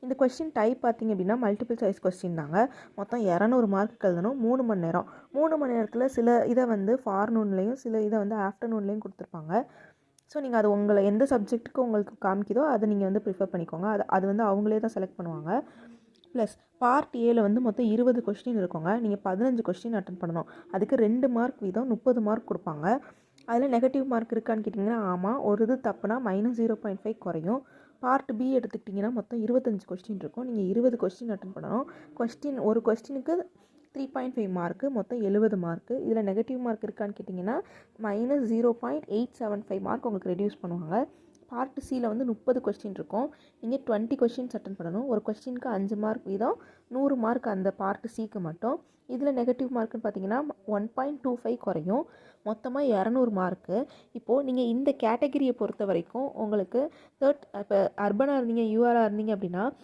இந்த question type பார்த்திங்க அப்படின்னா மல்டிபிள் சாய்ஸ் கொஸ்டின் தாங்க. மொத்தம் 200 மார்க் எழுதணும். 3 மணி நேரம். 3 மணி நேரத்தில் சில இதை வந்து ஃபார்னூன்லேயும் சில இதை வந்து ஆஃப்டர்நூன்லேயும் கொடுத்துருப்பாங்க. ஸோ நீங்கள் அது உங்களை எந்த சப்ஜெக்ட்டுக்கு உங்களுக்கு காமிக்குதோ அதை நீங்கள் வந்து ப்ரிஃபர் பண்ணிக்கோங்க. அது வந்து அவங்களே தான் செலக்ட் பண்ணுவாங்க. ப்ளஸ் பார்ட் ஏல வந்து மொத்தம் 20 கொஸ்டின் இருக்குங்க. நீங்கள் 15 கொஸ்டின் அட்டன் பண்ணணும். அதுக்கு 2 மார்க் வீதம் 30 மார்க் கொடுப்பாங்க. அதில் நெகட்டிவ் மார்க் இருக்கான்னு கேட்டிங்கன்னா ஆமாம். ஒரு இது தப்புனா -0.5 குறையும். பார்ட் பி எடுத்துக்கிட்டிங்கன்னா மொத்தம் 25 கொஸ்டின் இருக்கும். நீங்கள் 20 கொஸ்டின் அட்டன் பண்ணணும். ஒரு கொஸ்டினுக்கு 3.5 மார்க்கு, மொத்தம் 70 மார்க்கு. இதில் நெகட்டிவ் மார்க் இருக்கான்னு கேட்டிங்கன்னா -0.875 மார்க் உங்களுக்கு ரெடியூஸ் பண்ணுவாங்க. பார்ட் சியில் வந்து 30 கொஸ்டின் இருக்கும். நீங்கள் 20 கொஸ்டின்ஸ் அட்டன் பண்ணணும். ஒரு கொஸ்டினுக்கு 5 மார்க் வீதம் 100 மார்க் அந்த பார்ட் சிக்கு மட்டும். இதில் நெகட்டிவ் மார்க்குன்னு பார்த்தீங்கன்னா 1.25 குறையும். மொத்தமாக 200 மார்க்கு. இப்போது நீங்கள் இந்த கேட்டகிரியை பொறுத்த வரைக்கும் உங்களுக்கு இப்போ அர்பனாக இருந்தீங்க, யூஆராக இருந்தீங்க அப்படின்னா